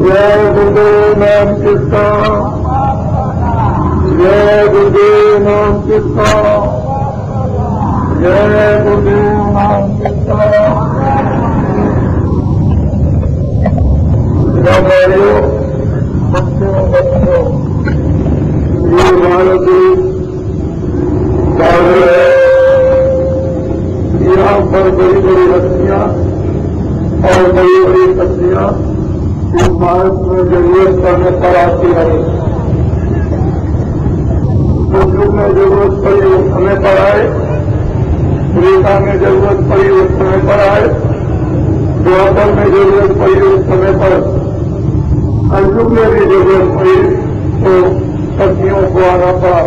जय गुरुदेव नाम किसका, जय गुरुदेव नाम किसका, जय गुरुदेव नाम किसका। भाइयों, बच्चों बच्चों, ये भारत देश है, यहाँ पर बड़ी बड़ी हस्तियां और बड़ी बड़ी शक्तियां इस भारत में जरूरत पड़ने पर आती है। युग में जरूरत पड़ी उस समय पर आए, त्रेता में जरूरत पड़ी उस समय पर आए, द्वापर में जरूरत पड़ी उस समय पर, कलयुग में भी जरूरत पड़ी तो शक्तियों को आना पड़ा।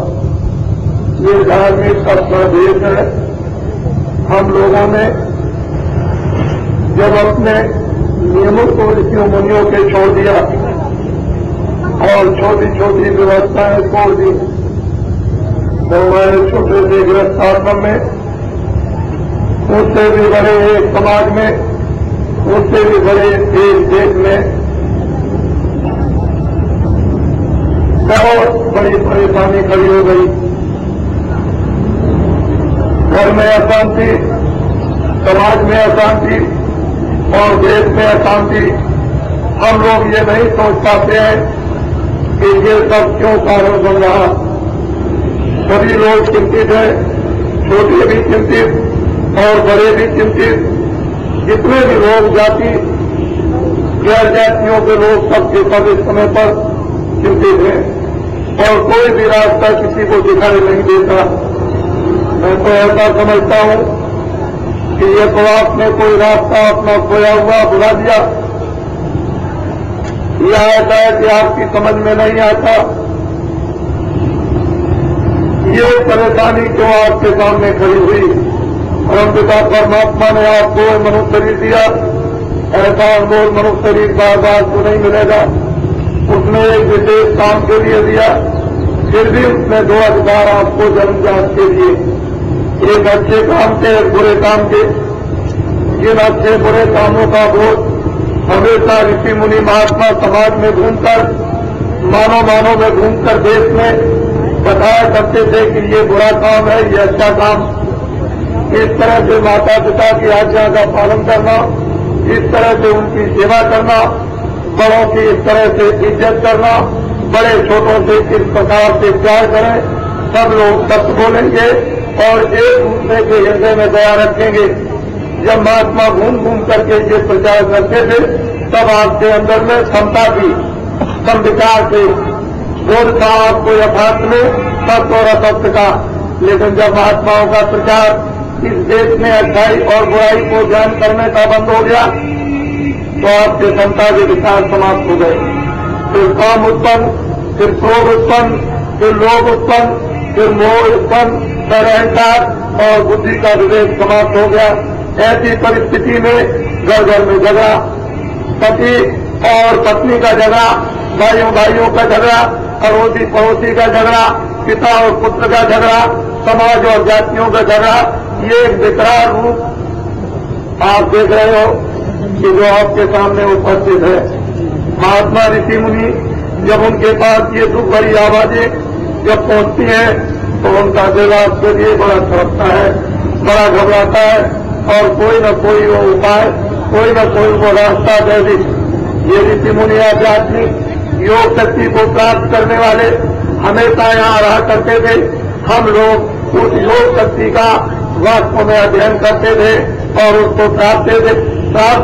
ये धार्मिक अपना देश है। हम लोगों ने जब अपने नियमों को ऋषियों मुनियों के छोड़ दिया और छोटी छोटी व्यवस्थाएं छोड़ दी, तो हमारे छोटे से ग्रस्त आश्रम में, उससे भी बड़े एक समाज में, उससे भी बड़े एक देश में बहुत बड़ी परेशानी खड़ी हो गई। घर में अशांति, समाज में अशांति और देश में अशांति। हम लोग ये नहीं सोच पाते हैं कि ये सब क्यों कारण बन रहा। सभी लोग चिंतित हैं, छोटे भी चिंतित और बड़े भी चिंतित। जितने भी लोग जाति गैर जातियों के लोग सबके सब इस समय पर चिंतित हैं और कोई भी रास्ता किसी को दिखाई नहीं देता। मैं तो ऐसा समझता हूं कि ये तो आपने कोई रास्ता अपना खोया हुआ बुला दिया, या ऐसा है कि आपकी समझ में नहीं आता। ये परेशानी क्यों आपके सामने खड़ी हुई? परमपिता परमात्मा ने आपको मनुष्य शरीर दिया, ऐसा अनमोल मनुष्य शरीर बार बार को नहीं मिलेगा। उसने एक विशेष काम के लिए दिया, फिर भी उसने दो अधिकार आपको जन्मजात के लिए, एक अच्छे काम के, एक बुरे काम के। जिन अच्छे बुरे कामों का बोध हमेशा ऋषि मुनि महात्मा समाज में घूमकर, मानव में घूमकर देश में बताया करते थे कि ये बुरा काम है, ये अच्छा काम। इस तरह से माता पिता की आज्ञा का पालन करना, इस तरह से उनकी सेवा करना, बड़ों की इस तरह से इज्जत करना, बड़े छोटों से इस प्रकार से प्यार करें, सब लोग सत्य बोलेंगे और एक दूसरे के हृदय में दया रखेंगे। जब महात्मा घूम घूम करके ये प्रचार करते थे, तब आपके अंदर में क्षमता थी, संविचार थे, बोध था आपको यथार्थ में सत्य और असत्य का। लेकिन जब महात्माओं का प्रचार इस देश में अच्छाई और बुराई को ज्ञान करने का बंद हो गया, तो आपके क्षमता के विचार समाप्त हो गए। फिर काम उत्पन्न, फिर क्रोध उत्पन्न, फिर लोभ उत्पन्न, फिर मोह उत्पन्न, फिर अहंकार और बुद्धि का विवेक समाप्त हो गया। ऐसी परिस्थिति में घर घर में झगड़ा, पति और पत्नी का झगड़ा, भाइयों भाइयों का झगड़ा, अड़ोसी पड़ोसी का झगड़ा, पिता और पुत्र का झगड़ा, समाज और जातियों का झगड़ा, ये एक विकराल रूप आप देख रहे हो कि जो आपके सामने उपस्थित है। महात्मा ऋषि मुनि जब उनके पास ये दुख भरी आवाजें जब पहुंचती हैं, तो उनका दिल आपके लिए बड़ा तड़पता है, बड़ा घबराता है और कोई न कोई वो उपाय, कोई न कोई वो रास्ता दे दी। ये ऋषि मुनि आध्यात्मिक योग शक्ति को प्राप्त करने वाले हमेशा यहाँ रहा करते थे। हम लोग उस योग शक्ति का वास्तव में अध्ययन करते थे और उसको प्राप्त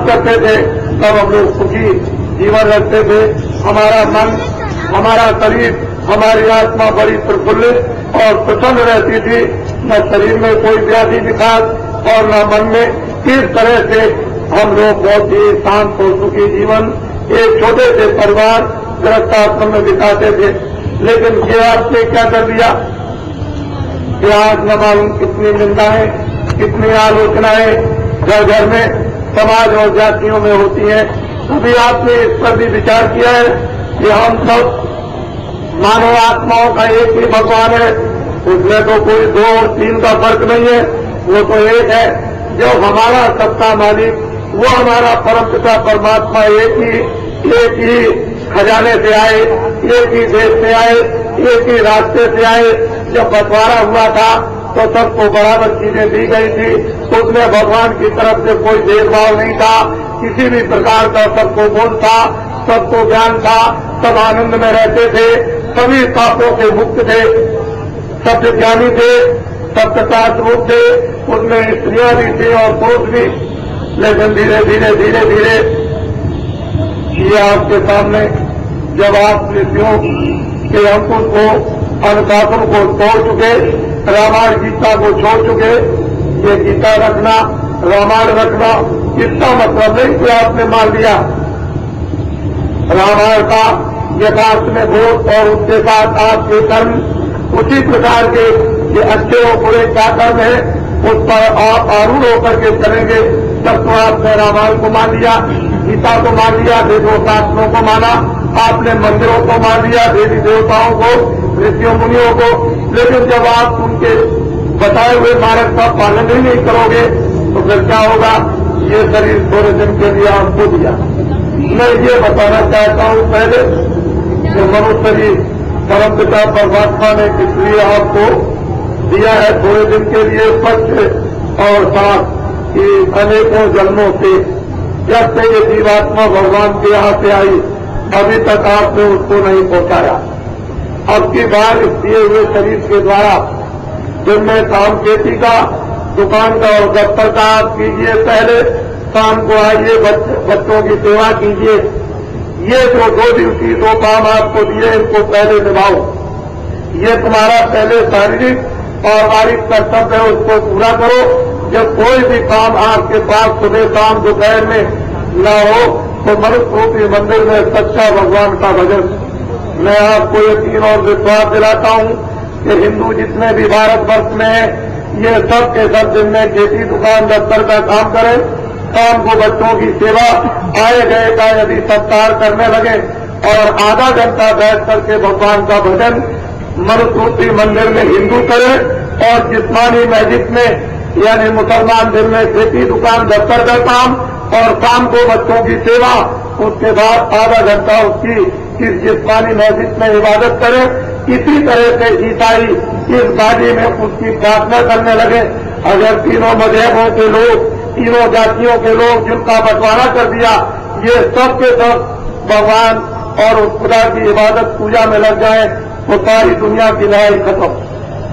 करते थे, तब हम लोग सुखी जीवन रखते थे। हमारा मन, हमारा शरीर, हमारी आत्मा बड़ी प्रफुल्लित और प्रसन्न रहती थी। न शरीर में कोई व्याधि विकास और न मन में। इस तरह से हम लोग बहुत ही शांत और सुखी जीवन एक छोटे से परिवार गृहस्थ आश्रम में बिताते थे। लेकिन ये आपने क्या कर दिया कि आज न मालूम कितनी निंदाएं, कितनी आलोचनाएं घर घर में, समाज और जातियों में होती हैं। कभी आपने इस पर भी विचार किया है कि हम सब मानव आत्माओं का एक ही भगवान है, उसमें तो कोई 2 और 3 का फर्क नहीं है, वो तो एक है। जो हमारा सत्ता मालिक, वो हमारा परमपिता परमात्मा एक ही एक ही खजाने से आए, एक ही देश से आए, एक ही रास्ते से आए। जब बंटवारा हुआ था तो सबको बराबर चीजें दी गई थी, उसमें भगवान की तरफ से कोई भेदभाव नहीं था, किसी भी प्रकार का सबको गुण था, सबको ज्ञान था, सब आनंद में रहते थे, सभी पापों से मुक्त थे, सब ज्ञानी थे, सब स्वरूप थे, उसमें स्त्रियां भी थी और पुरुष भी। लेकिन धीरे धीरे धीरे धीरे ये आपके सामने जब आप ऋषियों के अंकुश को, अनुशासन को छोड़ चुके, रामायण गीता को छोड़ चुके, ये गीता रखना, रामायण रखना, इसका मतलब नहीं कि आपने मान लिया। रामायण का यथार्थ में बोध और उसके साथ आपके कर्म उसी प्रकार के ये अच्छे और बुरे क्या कर्म है उस पर आप आरूढ़ होकर के चलेंगे। तब तो आपने रामायण को मान लिया, गीता को मान लिया, वेदों शास्त्रों को माना, आपने मंदिरों को मान लिया, देवी देवताओं को, ऋषियों मुनियों को। लेकिन जब आप उनके बताए हुए मार्ग का पालन ही नहीं करोगे तो फिर क्या होगा? ये शरीर थोड़े दिन के लिए आपको दिया। मैं ये बताना चाहता हूं पहले कि मनुष्य शरीर परमपिता परमात्मा ने इसलिए आपको दिया है थोड़े दिन के लिए, स्वच्छ और साफ, कि अनेकों जन्मों से जब से ये जीवात्मा भगवान के यहाँ से आई अभी तक आपने उसको नहीं पहुंचाया। अब की बार इस दिए हुए शरीर के द्वारा जिनमें काम खेती का, दुकान का और दफ्तर का आप कीजिए, पहले शाम को आइए, बच्चों की सेवा कीजिए। ये जो 2 दिवसीय 2 काम आपको दिए इनको पहले निभाओ। ये तुम्हारा पहले शारीरिक और वारिक कर्तव्य है, उसको पूरा करो। जब कोई भी काम आपके पास सुबह शाम दोपहर में न हो तो मनुष्य रूपी मंदिर में सच्चा भगवान का भजन। मैं आपको यकीन और विश्वास दिलाता हूं कि हिंदू जितने भी भारतवर्ष में हैं ये सब के सब दिन में खेती, दुकान, दफ्तर का काम करें, शाम को बच्चों की सेवा, आए गए का यदि सत्कार करने लगे और आधा घंटा बैठ करके भगवान का भजन मनुष्य रूपी मंदिर में हिंदू करें और जिस्मानी मस्जिद में यानी मुसलमान दिन में खेती, दुकान, दफ्तर का काम और शाम को बच्चों की सेवा, उसके बाद आधा घंटा उसकी इस जिस्मानी मस्जिद में इबादत करें। इसी तरह से ईसाई इस बाजी में उसकी प्रार्थना करने लगे। अगर तीनों मजहबों के लोग, तीनों जातियों के लोग जिनका बंटवारा कर दिया, ये सब के सब भगवान और उस खुदा की इबादत पूजा में लग जाए तो सारी दुनिया की लड़ाई खत्म,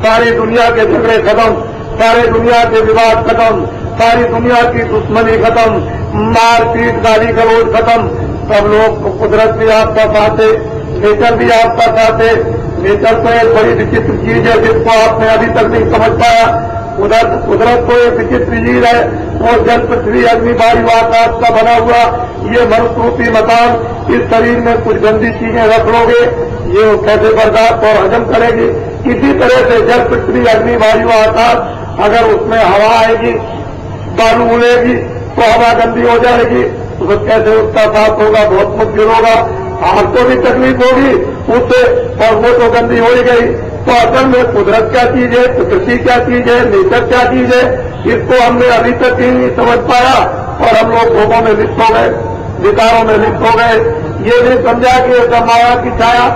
सारी दुनिया के झगड़े खत्म, सारी दुनिया के विवाद खत्म, सारी दुनिया की दुश्मनी खत्म, मारपीट, गाली गलौज खत्म। सब लोग, कुदरत भी आपका साथ है, नेचर भी आपका साथ है। नेचर तो एक बड़ी विचित्र चीज है जिसको आपने अभी तक नहीं समझ पाया। कुदरत को एक विचित्र चीज है और जल, पृथ्वी, अग्नि, वायु, आकाश का बना हुआ ये मनुष्य रूपी मकान, इस शरीर में कुछ गंदी चीजें रख लोगे ये कैसे बर्दाश्त और हजम करेगी? इसी तरह से जल, पृथ्वी, अग्नि, वायु, आकाश, अगर उसमें हवा आएगी, बालू उड़ेगी तो हवा गंदी हो जाएगी, तो फिर कैसे उसका साथ होगा? बहुत मुश्किल होगा। आपको भी तकलीफ होगी उससे और वो तो गंदी हो ही गई। तो असल में कुदरत क्या चीज है, प्रकृति क्या चीज है, नेचर क्या चीज है, इसको हमने अभी तक ही नहीं समझ पाया और हम लोग भोगों में लिप्त हो गए, विकारों में लिप्त हो गए। ये नहीं समझा कि ये सब माया की छाया,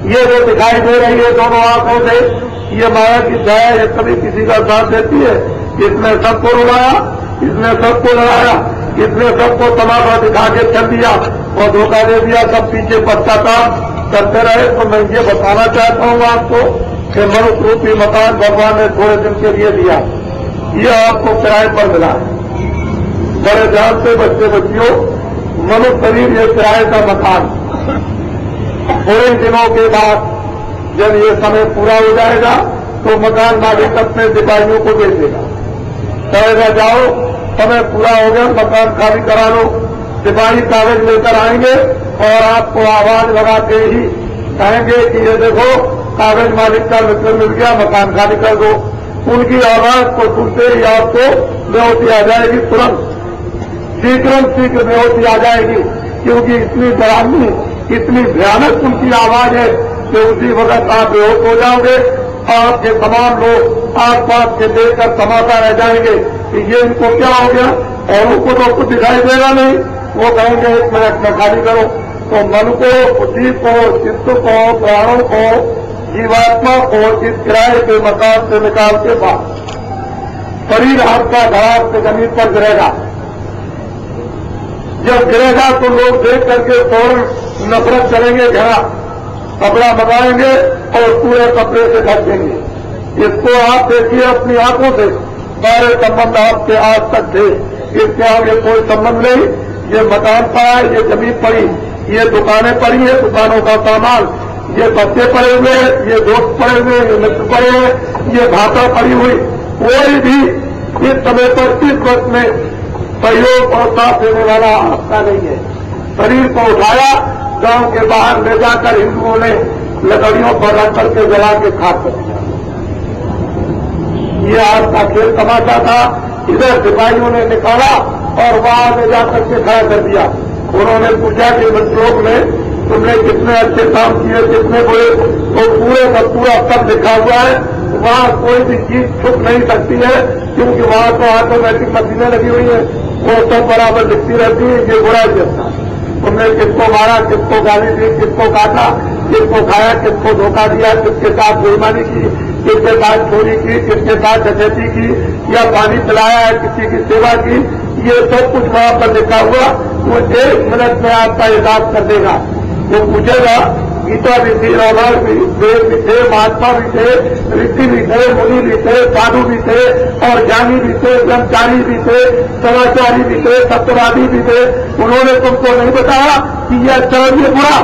ये जो दिखाई दे रही है दोनों आंखों से, ये माया की छाया, ये कभी किसी का साथ देती है? इसने सबको रुलाया, इसने सबको लड़ाया, इसने सबको तमाशा दिखा के चल दिया और धोखा दे दिया, सब पीछे पश्चाताप करते रहे। तो मैं ये बताना चाहता हूँ आपको कि मनुष्य रूपी मकान भगवान ने थोड़े दिन के लिए दिया, ये आपको किराए पर मिला है। बड़े ध्यान से बच्चे बच्चियों, मनुष्य शरीर ये किराए का मकान, थोड़े दिनों के बाद जब ये समय पूरा हो जाएगा तो मकान मालिक अपने सिपाहियों को दे देगा, कहेगा जाओ समय पूरा हो गया, मकान खाली करा लो। सिपाही कागज लेकर आएंगे और आपको आवाज लगाते ही कहेंगे कि ये देखो कागज मालिक का मित्र मिल गया, मकान खाली कर दो। उनकी आवाज को सुनते ही आपको बेहोशी आ जाएगी, तुरंत शीघ्र बेहोशी आ जाएगी, क्योंकि इतनी डरावनी, इतनी भयानक उनकी आवाज है कि उसी वक्त आप बेहोश हो जाओगे। आपके तमाम लोग आस पास के देखकर तमाशा रह जाएंगे कि ये इनको क्या हो गया, और उनको तो कुछ दिखाई देगा नहीं, वो कहेंगे 1 मिनट में खाली करो। तो मन को, बुद्धि को, चित्त को, प्राणों को, जीवात्मा को इस किराए के मकान से निकाल के बाद शरीर आपका धड़ाम से जमीन पर गिरेगा। जब गिरेगा तो लोग देख करके फौरन नफरत करेंगे, घड़ा कपड़ा मंगाएंगे और पूरे कपड़े से ढक देंगे। इसको आप देखिए अपनी आंखों से, सारे संबंध आपके आज तक थे, इसके आगे कोई संबंध नहीं। ये मकान पड़ा है, ये जमीन पड़ी, ये दुकानें पड़ी है, दुकानों का सामान, ये बच्चे पड़े हुए हैं, ये दोस्त पड़े हुए, ये मित्र पड़े हैं, ये भाषा पड़ी हुई। कोई भी इस समय पर इस वक्त में सहयोग और साथ देने वाला आपका नहीं है। शरीर को उठाया, गांव के बाहर ले जाकर हिंदुओं ने लकड़ियों पर रख करके जला के खाक कर दिया। ये आज का खेल तमाशा था। इधर सिपाहियों ने निकाला और वहां ले जाकर के खड़ा कर दिया। उन्होंने पूछा कि लोग ने तुमने कितने अच्छे काम किए, कितने बुरे, तो पूरे का पूरा सब लिखा हुआ है। वहां कोई भी चीज छुप नहीं सकती है, क्योंकि वहां तो ऑटोमेटिक मशीनें लगी हुई है, वो सब बराबर लिखती रहती है। ये बुरा है जैसा तुमने किसको मारा, किसको गाली दी, किसको काटा, किसको खाया, किसको धोखा दिया, किसके साथ बेईमानी की, किसके साथ चोरी की, किसके साथ डकैती की, या पानी पिलाया है, किसी की सेवा की, ये सब कुछ वहां पर लिखा हुआ। वो 1 मिनट में आपका हिसाब कर देगा। वो पूछेगा, गीता भी थी, रामायण भी, वेद भी थे, महात्मा भी थे, ऋषि भी थे, मुनि भी थे, साधु भी थे, और ज्ञानी भी थे, ब्रह्मचारी भी थे, सदाचारी भी थे, सत्यवादी भी थे। उन्होंने तुमको नहीं बताया कि ये अच्छा और ये बुरा।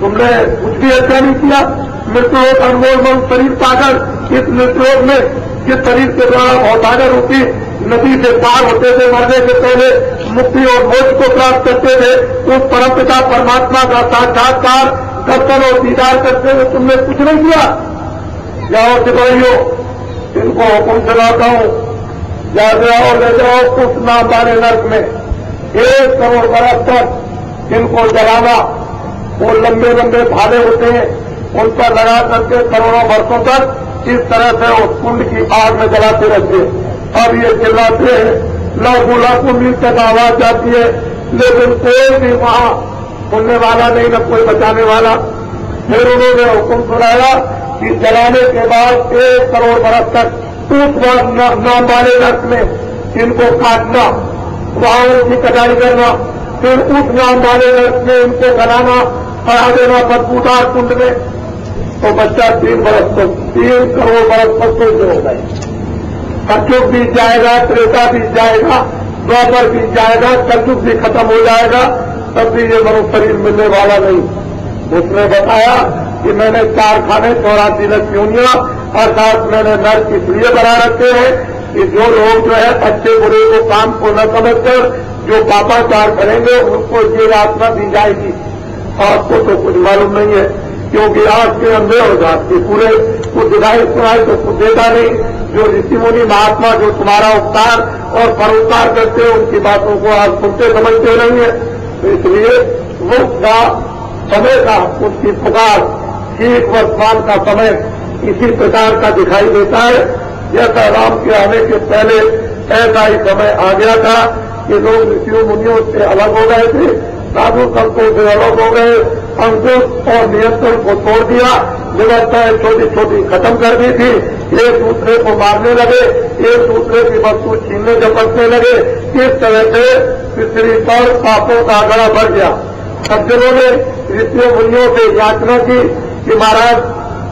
तुमने कुछ भी अच्छा नहीं किया। मृत्युलोक अनमोल मन शरीर पाकर, इस मृत्युलोक में जिस शरीर के द्वारा भवसागर रूपी नदी से पार होते थे, मरने से पहले मुक्ति और मोक्ष को प्राप्त करते थे, उस परमपिता परमात्मा का साक्षात्कार, दर्शन और दीदार करते हुए तुमने कुछ नहीं किया। जाओ सिपाहियों, इनको हुक्म चलाता हूं, जा जाओ ले जाओ उस नाम वाले नर्क में 1 करोड़ बरस तक इनको जलाना। वो लंबे लंबे भाले होते हैं, उन पर लगा करके करोड़ों वर्षों तक इस तरह से उस कुंड की आग में जलाते रहते हैं। अब ये चिल्लाते हैं, लाखों लाखों मील तक आवाज जाती है, लेकिन कोई भी वहां सुनने वाला नहीं, न कोई बचाने वाला। फिर उन्होंने हुक्म सुनाया कि जलाने के बाद 1 करोड़ बरस तक उस नाम वाले नर्क में इनको काटना, वहां उनकी कटाई करना, फिर उस नाम वाले नर्क में इनको गलाना, खड़ा देना बदबूदार कुंड में। तो बच्चा 3 बरस तक, 3 करोड़ बरस तक तो हो गए। कलयुग बीत जाएगा, त्रेता बीत जाएगा, द्वापर बीत जाएगा, कलयुग भी खत्म हो जाएगा, तब भी ये मनुष्य शरीर मिलने वाला नहीं। उसने बताया कि मैंने 4 खाने 84 लक्ष्मियों, अर्थात मैंने नर्क इसलिए बना रखे हैं कि जो लोग जो है अच्छे बुरे को काम को न समझकर जो पापाचार करेंगे उनको ये यातना दी जाएगी। आपको तो कुछ मालूम नहीं है, क्योंकि आज के अंधे हो जाते पूरे कुछ दिखाई सुनाई तो कुछ देता नहीं। जो ऋषि मुनि महात्मा जो तुम्हारा उपकार और परोपकार करते हैं, उनकी बातों को आप सुनते समझते नहीं है। तो इसलिए वक्त का समय का उसकी पुकार ठीक वर्तमान का समय इसी प्रकार का दिखाई देता है। जैसा राम के आने के पहले ऐसा ही समय आ गया था कि लोग ऋषियों मुनियों से अलग हो गए थे, साधु संतों से अलग हो गए, अंकुश और नियंत्रण को तोड़ दिया, व्यवस्थाएं छोटी छोटी खत्म कर दी थी, एक दूसरे को मारने लगे, एक दूसरे की वस्तु छीनने झपटने लगे। इस तरह से पृथ्वी पर पापों का आंकड़ा बढ़ गया। सज्जनों ने ऋषियों मुनियों से याचना की कि महाराज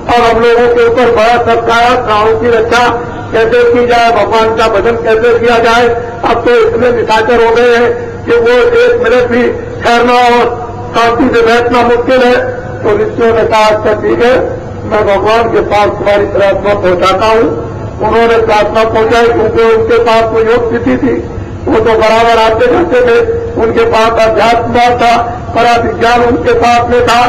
अब हम लोगों के ऊपर बड़ा सबकाया, प्राणों की रक्षा कैसे की जाए, भगवान का भजन कैसे किया जाए। अब तो इतने निशाचर हो गए हैं कि वो 1 मिनट भी ठहरना और शांति से बैठना मुश्किल है। तो ऋषियों ने कहा अच्छा ठीक है, मैं भगवान के पास तुम्हारी प्रार्थना पहुंचाता हूं। उन्होंने प्रार्थना पहुंचाई, क्योंकि उनके पास कोई योग स्थिति थी, वो तो बराबर आते जाते थे, उनके पास अध्यात्म था, पराविज्ञान उनके पास में था,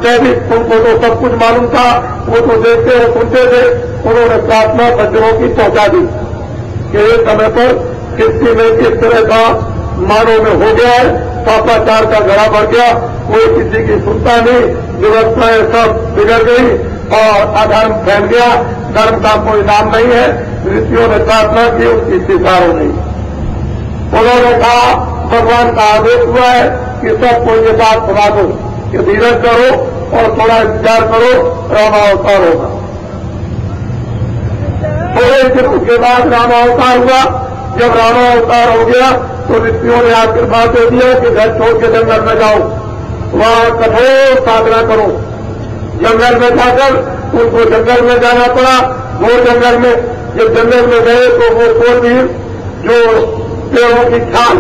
दैविक उनको तो सब कुछ मालूम था, वो तो देखते और सुनते थे। उन्होंने प्रार्थना बच्चों की पहुंचा दी कि एक समय पर कृषि में इस तरह का मानव में हो गया है, पापाचार का घड़ा बढ़ गया, कोई किसी की सुनता नहीं, व्यवस्थाएं सब बिगड़ गई और अधर्म फैल गया, धर्म का कोई नाम नहीं है। ऋषियों ने प्रार्थना की, उनकी स्वीकार हो गई। उन्होंने कहा भगवान का आदेश हुआ है कि सबको ये बात सुना दो कि धीरज करो और थोड़ा इंतजार करो, रामावतार होगा। थोड़े दिनों के बाद रामावतार हुआ। जब रामावतार हो गया तो ऋषियों ने आशीर्वाद दे दिया कि घर छोड़ के जंगल में जाओ, वहां कठोर साधना करो। जंगल में जाकर उनको जंगल में जाना पड़ा। वो जंगल में जब जंगल में गए तो वो कोलवीर जो पेड़ों की छाल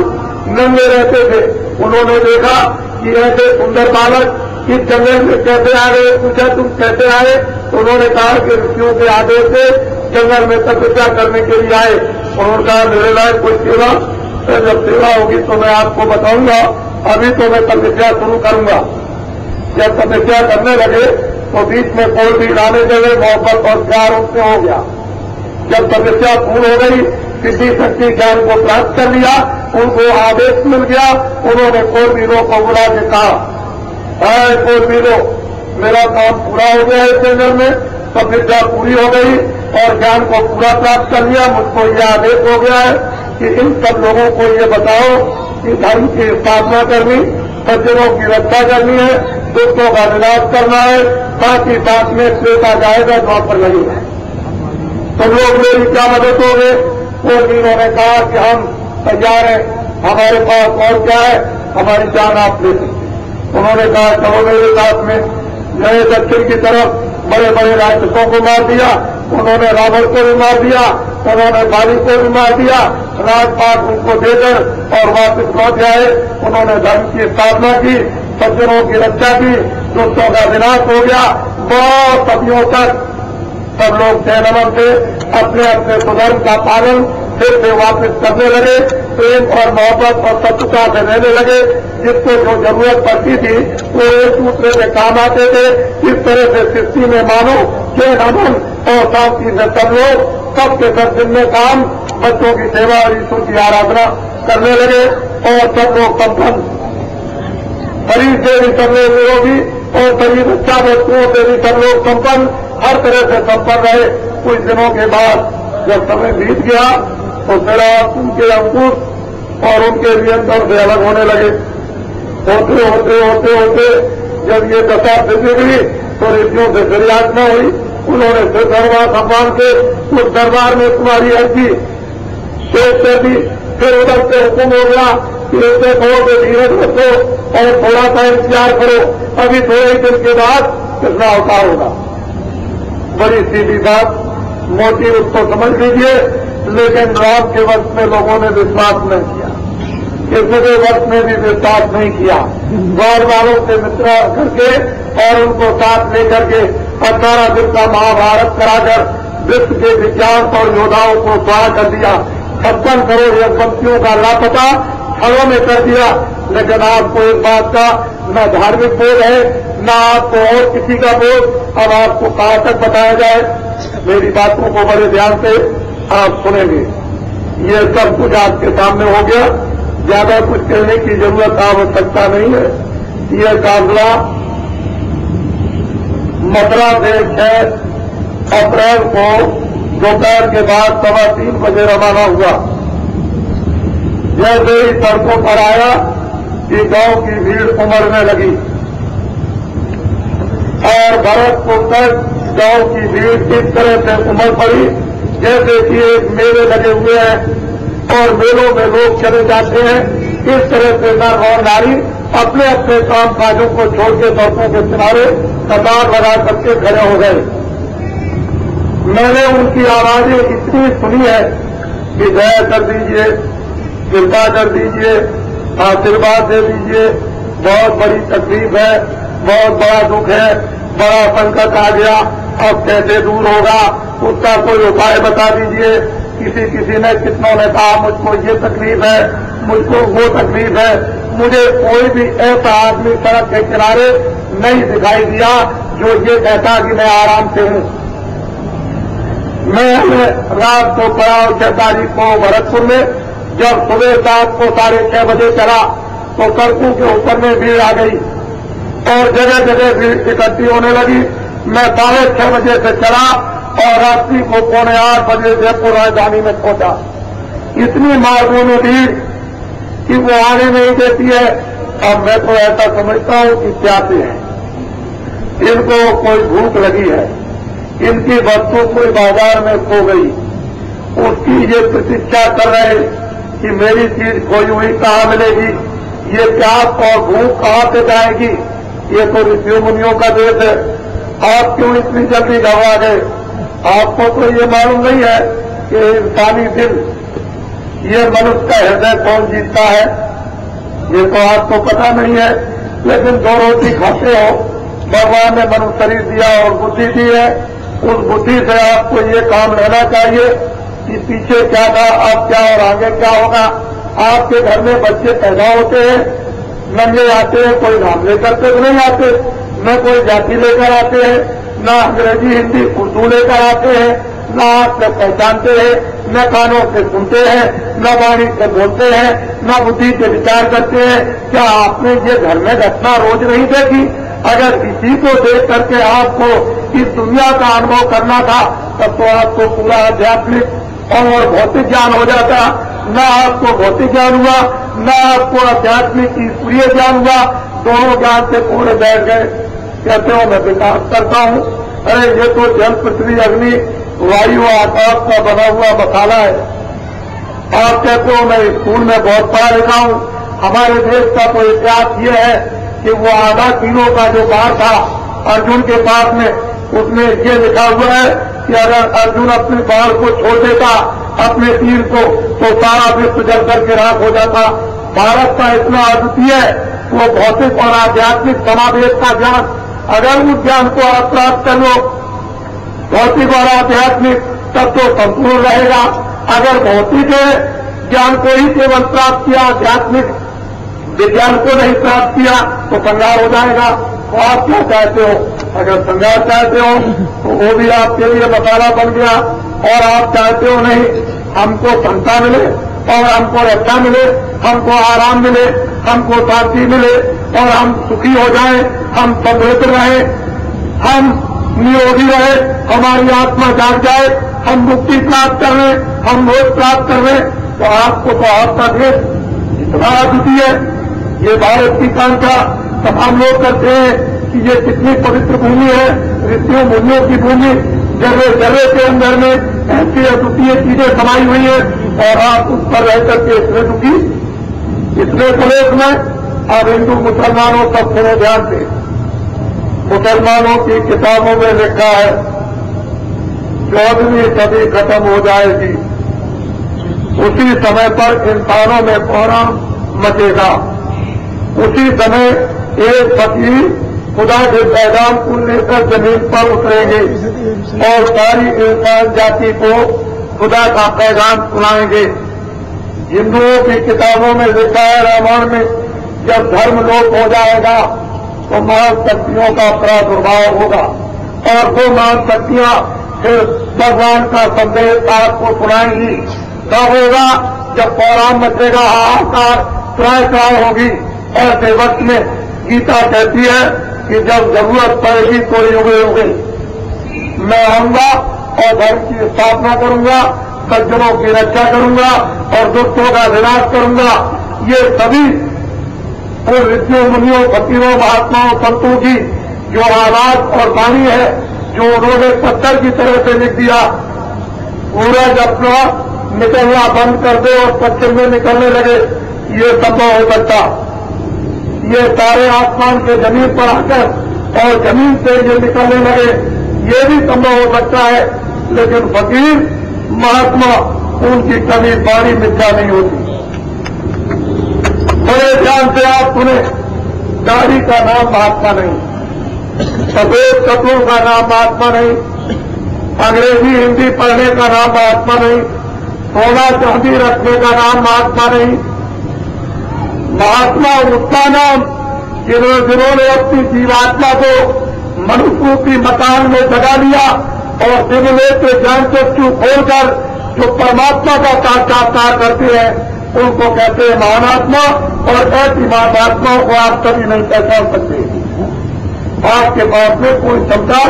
नंगे रहते थे, उन्होंने देखा कि ऐसे सुंदर बालक इस जंगल में कैसे आ गए। पूछा तुम कैसे आए? तो उन्होंने कहा कि ऋषियों के आदेश से जंगल में तपस्या करने के लिए आए। उन्होंने कहा मेरे लायक कोई सेवा, जब सेवा होगी तो मैं आपको बताऊंगा, अभी तो मैं तपस्या शुरू करूंगा। जब तपस्या करने लगे तो बीच में कोलवीर आने लगे, मोहब्बत और प्यार उनसे हो गया। जब तपस्या पूर्ण हो गई, सिद्धि शक्ति ज्ञान को प्राप्त कर लिया, उनको आदेश मिल गया। उन्होंने कोलवीरों को बुला के कहा, अरे कोलवीरों, मेरा काम पूरा हो गया इस जंगल में, तपस्या पूरी हो गई और ज्ञान को पूरा प्राप्त कर लिया। मुझको यह आदेश हो गया है कि इन सब लोगों को ये बताओ कि धर्म की स्थापना करनी, सज्जनों की रक्षा करनी है, दुष्टों का विनाश करना है, साथ ही साथ में श्वेता जाएगा द्वापर नहीं है। तो लोग मेरी क्या मदद हो गए? कोलवीरों ने कहा कि हम तैयार हैं, हमारे पास और क्या है, हमारी जान आप ले सकते। उन्होंने कहा चलो मेरे साथ में। गए दक्षिण की तरफ, बड़े बड़े राक्षसों को मार दिया। उन्होंने रावण को भी मार दिया, उन्होंने बाली को भी मार दिया। राजपाट उनको देकर और वापस लौट आए। उन्होंने धर्म की स्थापना की, सज्जनों की रक्षा की, दुष्टों का विनाश हो गया। बहुत सदियों तक सब लोग जैनमन से अपने अपने सुधर्म का पालन फिर से वापस करने लगे, प्रेम और मोहब्बत और सत्ता से रहने लगे। जिसको जो जरूरत पड़ती थी वो एक दूसरे के काम आते थे। इस तरह से सृष्टि में मानो जैन अमन और शांति से सब लोग सबके सब दिन में काम, बच्चों की सेवा और ईश्वर की आराधना करने लगे। और सब लोग संपन्न, शरीर से भी सब लोग निरोगी और शरीर अच्छा वस्तुओं से भी सब लोग संपन्न, हर तरह से संपन्न रहे। कुछ दिनों के बाद जब समय बीत गया तो जरा उनके अंकुश और उनके नियंत्रण से अलग होने लगे। होते होते होते होते जब ये दशा बिगड़ी तो ऋषियों से फिर याचना हुई। उन्होंने फिर दरबार सम्मान के उस दरबार में तुम्हारी अर्जी पेश कर दी। फिर उधर से हुक्म हो गया कि ऐसे कहो कि धीरज रखो और थोड़ा सा इंतजार करो, अभी थोड़े ही दिन के बाद कृष्ण अवतार होगा। बड़ी सीधी बात, मोटी उसको समझ लीजिए, लेकिन राम के वक्त में लोगों ने विश्वास नहीं किया, कृष्ण के वक्त में भी विश्वास नहीं किया। गौर वालों से मित्र करके और उनको साथ लेकर के 18 दिन का महाभारत कराकर विश्व के विज्ञान और योद्धाओं को स्वाहा कर दिया। 56 करोड़ यशवंतियों का लापता क्षणों में कर दिया। लेकिन आपको एक बात का न धार्मिक बोध है, न आपको और किसी का बोध। अब आपको कहां तक बताया जाए, मेरी बातों को बड़े ध्यान से आप सुनेंगे। ये सब कुछ आपके सामने हो गया, ज्यादा कुछ कहने की जरूरत आवश्यकता नहीं है। ये काफिला मथुरा से 6 अप्रैल को दोपहर के बाद 3:15 बजे रवाना हुआ। जैसे ही सड़कों पर आया कि गांव की भीड़ उमड़ने लगी और भरतपुर तक गांव की भीड़ इस तरह से उमड़ पड़ी जैसे कि एक मेले लगे हुए हैं और मेलों में लोग चले जाते हैं। इस तरह से नर और नारी अपने अपने काम काजों को छोड़ के सड़कों के किनारे कतार लगा करके खड़े हो गए। मैंने उनकी आवाजें इतनी सुनी है कि दया कर दीजिए, कृपा कर दीजिए, आशीर्वाद दे दीजिए, बहुत बड़ी तकलीफ है, बहुत बड़ा दुख है, बड़ा संकट आ गया, अब कैसे दूर होगा, उसका कोई उपाय बता दीजिए। किसी ने कितनों ने कहा मुझको ये तकलीफ है, मुझको वो तकलीफ है। मुझे कोई भी ऐसा आदमी सड़क के किनारे नहीं दिखाई दिया जो ये कहता कि मैं आराम से हूं। मैं रात को 6 तारीख को भरतपुर में जब सुबह रात को 6:30 बजे चला तो सड़कों के ऊपर में भीड़ आ गई और जगह जगह भीड़ इकट्ठी होने लगी। मैं 6:30 बजे से चला और रात्रि को 7:45 बजे जयपुर राजधानी में पहुंचा। इतनी मार्गों में भीड़ कि वो आने नहीं देती है। और मैं तो ऐसा समझता हूं कि चाहते हैं, इनको कोई भूख लगी है, इनकी वस्तु कोई बाजार में खो गई, उसकी ये प्रतीक्षा कर रहे कि मेरी चीज खोई हुई कहाँ मिलेगी, ये प्यास और भूख कहाँ से जाएगी। ये तो ऋषियों मुनियों का देश है, आप क्यों इतनी जल्दी घबरा गए? आपको तो ये मालूम नहीं है कि इंसानी दिल, ये मनुष्य का हृदय कौन जीतता है, ये तो आपको पता नहीं है। लेकिन 2 रोटी खाते हो, भगवान ने मनुष्य शरीर दिया और बुद्धि दी है, उस बुद्धि से आपको ये काम लेना चाहिए कि पीछे क्या था, अब क्या और आगे क्या होगा। आपके घर में बच्चे पैदा होते हैं, नंगे आते हैं, कोई नाम लेकर के नहीं आते, न कोई जाति लेकर आते हैं, न अंग्रेजी हिंदी उर्दू लेकर आते हैं, न आंख से पहचानते हैं, न कानों से सुनते हैं, न वाणी से बोलते हैं, न बुद्धि से विचार करते हैं। क्या आपने ये घर में घटना रोज नहीं देखी? अगर इसी को देख करके आपको इस दुनिया का अनुभव करना था, तब तो आपको पूरा आध्यात्मिक और भौतिक ज्ञान हो जाता। न आपको भौतिक ज्ञान हुआ, न आपको आध्यात्मिक ईश्वरीय ज्ञान हुआ, दोनों ज्ञान से पूरे बैठ गए। कहते हो मैं विकास करता हूं, अरे ये तो जल, पृथ्वी, अग्नि, वायु, आकाश का बना हुआ मसाला है। आप कहते हो मैं स्कूल में बहुत पढ़ा लिखा हूं। हमारे देश का तो इतिहास ये है कि वो आधा किलो का जो बाढ़ था अर्जुन के पास में, उसमें ये लिखा हुआ है कि अगर अर्जुन अपने बाढ़ को छोड़ देता, अपने तीर को, तो सारा विश्व जल करके राख हो जाता। भारत का इतना अद्वितीय है, वो भौतिक और आध्यात्मिक समावेश का ज्ञान, अगर उस ज्ञान को आप प्राप्त कर लो, भौतिक और आध्यात्मिक, तब तो संपूर्ण रहेगा। अगर भौतिक ज्ञान को ही केवल प्राप्त किया, आध्यात्मिक विज्ञान को नहीं प्राप्त किया, तो संगार हो जाएगा। तो आप क्या चाहते हो? अगर संगार चाहते हो तो वो भी आपके लिए मसाला बन गया। और आप चाहते हो नहीं हमको क्षमता मिले और हमको रक्षा मिले, हमको आराम मिले, हमको शांति मिले और हम सुखी हो जाएं, हम समृद्ध रहें, हम निरोगी रहे, हमारी आत्मा जाग जाए, हम मुक्ति प्राप्त कर लें, हम मोक्ष प्राप्त कर लें। तो आपको तो आपका देश इतना अद्वितीय है। ये भारत की कांक्षा तमाम लोग करते हैं कि ये कितनी पवित्र भूमि है, ऋषियों मुनियों की भूमि, जगह जगह के अंदर में ऐसी अद्वितीय चीजें समाई हुई है, और आप उस पर रह करके इतने दुखी, इतने कलेश में। अब हिंदू मुसलमानों सब सुनो ध्यान से, मुसलमानों की किताबों में लिखा है 14वीं सदी खत्म हो जाएगी, उसी समय पर इंसानों में कोहराम मचेगा। उसी समय एक फकीर खुदा के पैगाम को लेकर जमीन पर उतरेंगे और सारी इंसान जाति को खुदा का पैगाम सुनाएंगे। हिंदुओं की किताबों में लिखा है, रामायण में, जब धर्म लोप हो जाएगा तो महान शक्तियों का प्रादुर्भाव होगा, और वो महान शक्तियां फिर भगवान का संदेश आपको सुनाएंगी। तब होगा जब कोहराम मचेगा, हाहाकार, त्राय त्राय होगी। ऐसे वक्त में गीता कहती है कि जब जरूरत पड़ेगी तो युगे युगे मैं आऊंगा और धर्म की स्थापना करूंगा, सज्जनों की रक्षा करूंगा और दुष्टों का विनाश करूंगा। ये सभी उन ऋषियों, मुनियों, फकीरों, महात्माओं, संतों की जो आवाज और वाणी है, जो उन्होंने पत्थर की तरह से लिख दिया। सूरज अपना निकलना बंद कर दे और पश्चिम में निकलने लगे, ये संभव हो सकता। ये सारे आसमान के जमीन पर आकर और जमीन से ये निकलने लगे, ये भी संभव हो सकता है। लेकिन फकीर, महात्मा, उनकी कभी वाणी मिथ्या नहीं होती। बड़े ध्यान से आप सुने, दाढ़ी का नाम महात्मा नहीं, सफेद कपड़ों का नाम महात्मा नहीं, अंग्रेजी हिंदी पढ़ने का नाम महात्मा नहीं, सोना चांदी रखने का नाम महात्मा नहीं। महात्मा उसका नाम जिन्होंने अपनी जीवात्मा को मनुष्यों की मकान में जगा लिया और दिव्य ज्ञान चक्षु खोलकर जो परमात्मा का साक्षात्कार करते हैं, उनको कहते हैं महानात्मा। और ऐसी महात्माओं को आप कभी नहीं पहचान सकते। आपके पास में कोई क्षमता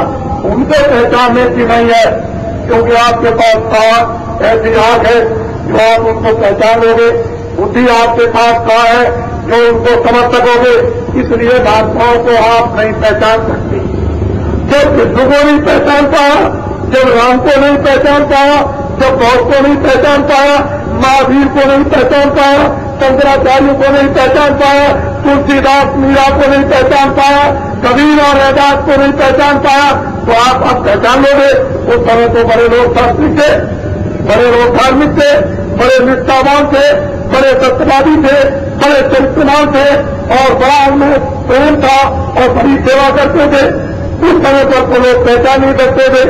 उनको पहचानने की नहीं है, क्योंकि आपके पास ऐसी आंख है जो आप उनको पहचान लोगे। बुद्धि आपके पास कहाँ है जो उनको समझ सकोगे। इसलिए महात्माओं को आप नहीं पहचान सकते। जब कृष्ण को नहीं पहचान पाया, जब राम को नहीं पहचान पाया, जब बौद्ध को नहीं पहचान पाया, महावीर को नहीं पहचान पाया, शंकराचार्य को नहीं पहचान पाया, तुलसीदास मीरा को नहीं पहचान पाया, कबीर और रैदास को नहीं पहचान पाया, तो आप अब पहचान लोगे। उस समय तो बड़े लोग शास्त्री थे, बड़े लोग धार्मिक थे, बड़े निष्ठावान थे, बड़े सत्यवादी थे, बड़े चरित्रवान थे और बड़ा उनमें प्रेम था और बड़ी सेवा करते थे। उस समय पर तो लोग पहचान नहीं करते थे।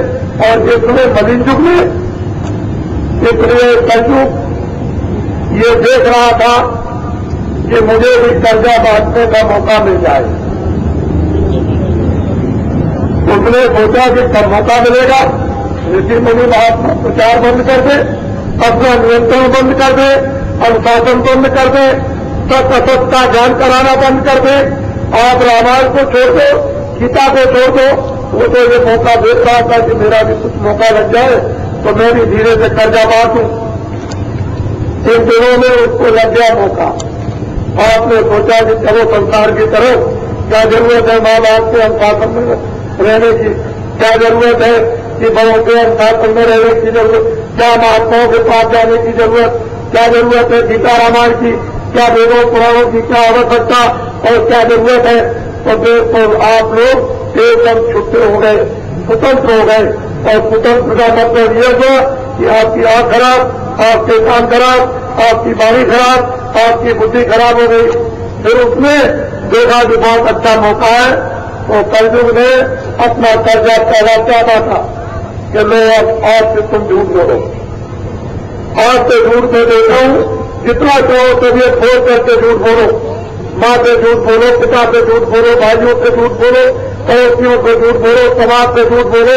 और इसलिए मलिन युग में, इसलिए कलयुग ये देख रहा था कि मुझे भी कर्जा बांटने का मौका मिल जाए। उसने सोचा कि कब मौका मिलेगा, ऋषि मुनि महात्मा प्रचार बंद कर दे, अपना नियंत्रण बंद कर दे, अनुशासन बंद कर दे, सत्य असत का ज्ञान कराना बंद कर दे, आप रामायण को छोड़ दो, गीता को छोड़ दो। वो तो ये मौका देख रहा था कि मेरा भी कुछ मौका लग जाए तो मैं भी धीरे से कर्जा बांटूं। इन दिनों में उसको लग गया मौका। आपने सोचा कि चलो संसार की तरफ, क्या जरूरत है माँ बाप के अनुशासन में रहने की, क्या जरूरत है कि बड़ों के अनुशासन में रहने की जरूरत, क्या महात्माओं के पास जाने की जरूरत, क्या जरूरत है गीता रामायण की, क्या वेदों पुराणों की क्या आवश्यकता और क्या जरूरत है। तो आप लोग एकदम छुट्टे हो गए, स्वतंत्र हो गए। और स्वतंत्र का मतलब यह हुआ कि आपकी आंख खराब, आपके कान खराब, आपकी वाणी खराब, आपकी बुद्धि खराब हो गई। फिर उसने देखा कि बहुत अच्छा मौका है, तो कलयुग ने अपना कर्जा पैदा चाहता था कि मैं अब आज से तुम झूठ बोलो, आज से झूठ में देता हूं, जितना चाहो तबियत छोड़ करके झूठ बोलो, माँ से झूठ बोलो, पिता से झूठ बोलो, भाइयों से झूठ बोलो, पड़ोसियों से झूठ बोलो, समाज से झूठ बोलो,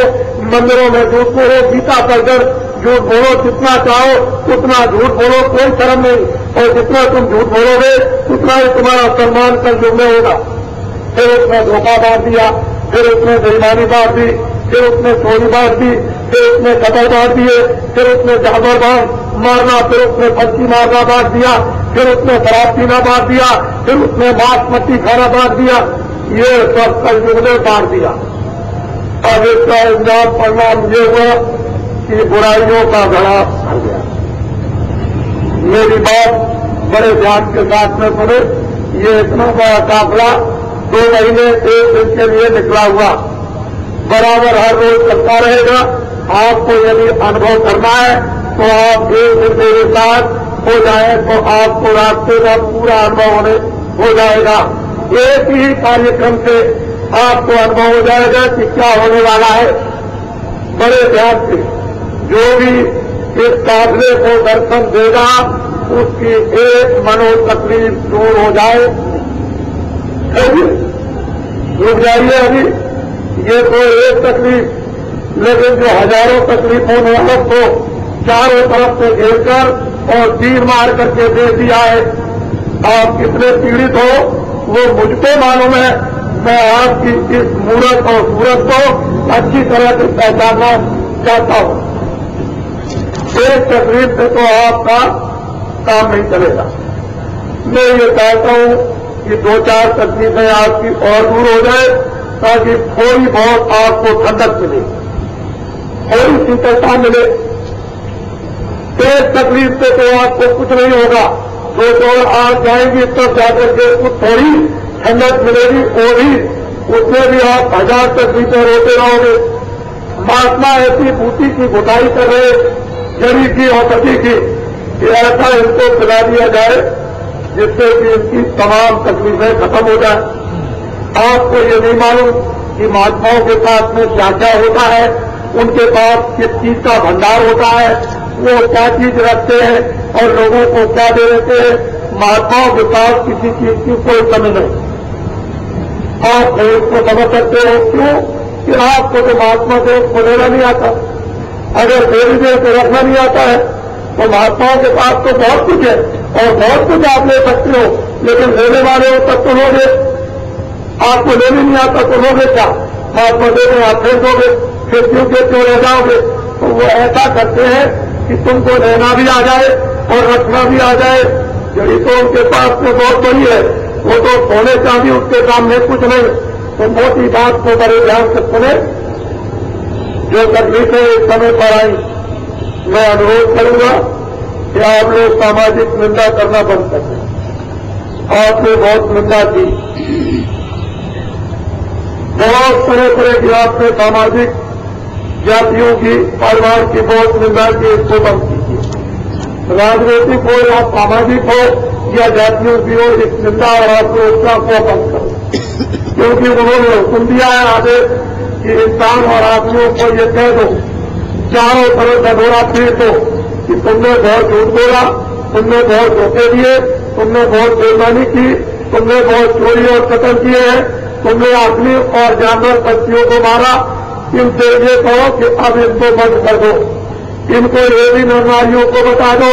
मंदिरों में झूठ बोलो, गीता पढ़कर झूठ बोलो, जितना चाहो उतना झूठ बोलो, कोई शर्म नहीं। और जितना तुम झूठ बोलोगे उतना ही तुम्हारा सम्मान कल युग में होगा। फिर उसने धोखा बांट दिया, फिर उसने बेईमानी बांट दी, फिर उसने चोरी बांट दी, फिर उसने कतल बांट दिए, फिर उसने जानवर मारना, फिर उसने पक्षी मारना बांट दिया, फिर उसने शराब पीना बांट दिया, फिर उसने मांस मच्छी खाना बांट दिया। ये सब कल युग ने बांट दिया। अब इसका अंजाम परिणाम ये हुआ कि बुराइयों का घड़ा भर गया। मेरी बात बड़े ध्यान के साथ में सुने। ये इतना बड़ा काफिला 2 महीने 1 दिन के लिए निकला हुआ, बराबर हर रोज चलता रहेगा। आपको यदि अनुभव करना है तो आप 1 दिन मेरे साथ हो जाए तो आपको रास्ते का पूरा अनुभव हो जाएगा। एक ही कार्यक्रम से आपको अनुभव हो जाएगा कि क्या होने वाला है। बड़े ध्यान से जो भी इस काफिले को दर्शन देगा उसकी एक मनो तकलीफ दूर हो जाए। रुक जाइए, अभी ये तो एक तकलीफ, लेकिन जो हजारों तकलीफों ने आपको चारों तरफ से घेर कर और तीर मार करके दे दिया है, आप कितने पीड़ित हो वो मुझको मालूम है। मैं आपकी इस मूरत और सूरत को अच्छी तरह से पहचानना चाहता हूं। एक तकलीफ से तो आपका काम नहीं चलेगा। मैं ये चाहता हूं कि 2-4 तकलीफें आपकी और दूर हो जाए ताकि थोड़ी बहुत आपको ठंडक मिले, थोड़ी शीतलता मिले। एक तकलीफ से तो आपको कुछ नहीं होगा, 2 आप जाएंगी तब जाकर के कुछ थोड़ी ठंडक मिलेगी। और भी उसमें भी आप 1000 तकलीफें रोते रहोगे। महात्मा ऐसी बूटी की घुटाई कर रहे, जड़ी की औषधि की, कि ऐसा इनको पिला दिया जाए जिससे कि इनकी तमाम तकलीफें खत्म हो जाए। आपको ये नहीं मालूम कि महात्माओं के पास में क्या क्या होता है, उनके पास किस चीज का भंडार होता है, वो क्या चीज रखते हैं और लोगों को क्या दे देते हैं। महात्माओं के पास किसी चीज की कोई कमी नहीं। आप इसको समझ सकते हो क्यों कि आपको तो महात्मा से उसको लेना नहीं आता। अगर देवी देव को रखना नहीं आता है तो महात्माओं के पास तो बहुत कुछ है और बहुत कुछ आप ले सकते हो, लेकिन लेने वाले हो तब तो लोगे। आपको लेने नहीं आता तो लोगे क्या? महात्मा देने आप फेंक दोगे, फिर क्यों रह जाओगे। तो वो ऐसा करते हैं कि तुमको लेना भी आ जाए और रखना भी आ जाए जड़ी तो उनके पास में बहुत बड़ी है, वो तो सोने चांदी उसके सामने कुछ नहीं। तो मोटी बात को बड़े ध्यान से सुने। जो तकलीफें इस समय पर आई, मैं अनुरोध करूंगा कि आप लोग सामाजिक निंदा करना बंद कर दें। आपने बहुत निंदा की, बहुत तरह तरह की आपने सामाजिक जातियों की, परिवार की बहुत निंदा की, इसको बंद कीजिए। राजनीतिक हो या सामाजिक हो या जातियों की हो, इस निंदा और आक्रोशता को बंद करो। क्योंकि उन्होंने हुक्म दिया है आदेश कि इंसान और आदमियों को ये कह दो, चारों तरफ ढंढोरा पीट दो कि तुमने बहुत झूठ बोला, तुमने बहुत धोखे दिए, तुमने बहुत बेईमानी की, तुमने बहुत चोरी और कत्ल किए हैं, तुमने आदमी और जानवर पक्षियों को मारा। इनसे ये कहो कि अब इनको बंद कर दो। इनको ये भी नरनारियों को बता दो,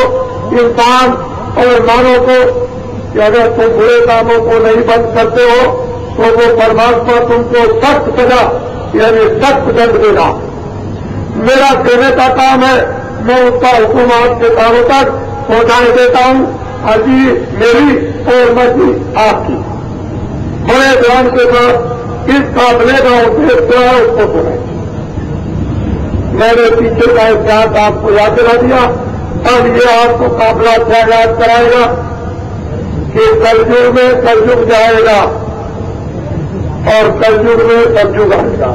इंसान और मानव को, कि अगर तुम बुरे कामों को नहीं बंद करते हो तो वो परमात्मा तुमको सख्त सजा यानी सख्त दंड देगा। मेरा कहने का काम है, मैं उसका हुक्म आपके कानों तक पहुंचाए देता हूं। अर्जी मेरी और मर्जी आपकी। बड़े ध्यान के साथ इस काफिले का उद्देश्य है, उसको सुने। मैंने पीछे का इतिहास आपको याद दिला दिया। अब ये आपको काफिला क्या याद कराएगा कि कलयुग में कलयुग जाएगा और कलयुग में सतयुग आएगा।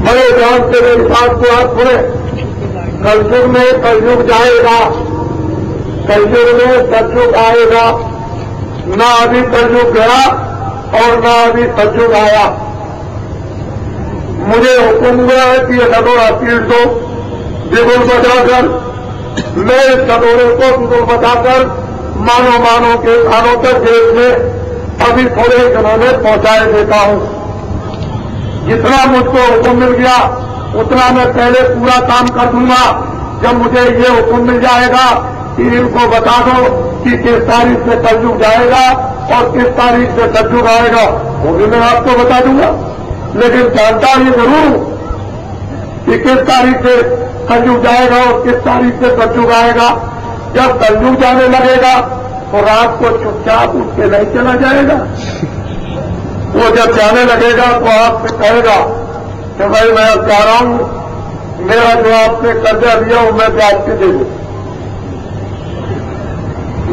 बड़े ध्यान से मेरी बात को आप सुने। कलयुग में कलयुग जाएगा, कलयुग में सतयुग आएगा। ना अभी कलयुग गया और ना अभी सतयुग आया। मुझे हुक्म हुआ है कि ये ढंढोरा पीट दो बिगुल बजाकर। मैं इस ढंढोरे को बिगुल बजाकर मानव के कानों तक देश में अभी थोड़े दिनों में पहुंचाए देता हूं। जितना मुझको हुक्म मिल गया उतना मैं पहले पूरा काम कर दूंगा। जब मुझे ये हुक्म मिल जाएगा कि इनको बता दो कि किस तारीख से कलयुग जाएगा और किस तारीख से सतयुग आएगा, वो भी मैं आपको बता दूंगा। लेकिन जानता ये जरूर कि किस तारीख से कलयुग जाएगा और किस तारीख से सतयुग आएगा। जब कलयुग जाने लगेगा तो रात को चुपचाप उठ के नहीं चला जाएगा। वो जब जाने लगेगा तो आपसे कहेगा कि भाई मैं अब जा रहा हूं, मेरा जो आपने कर्जा लिया वो मैं ब्याज पे दे दूं।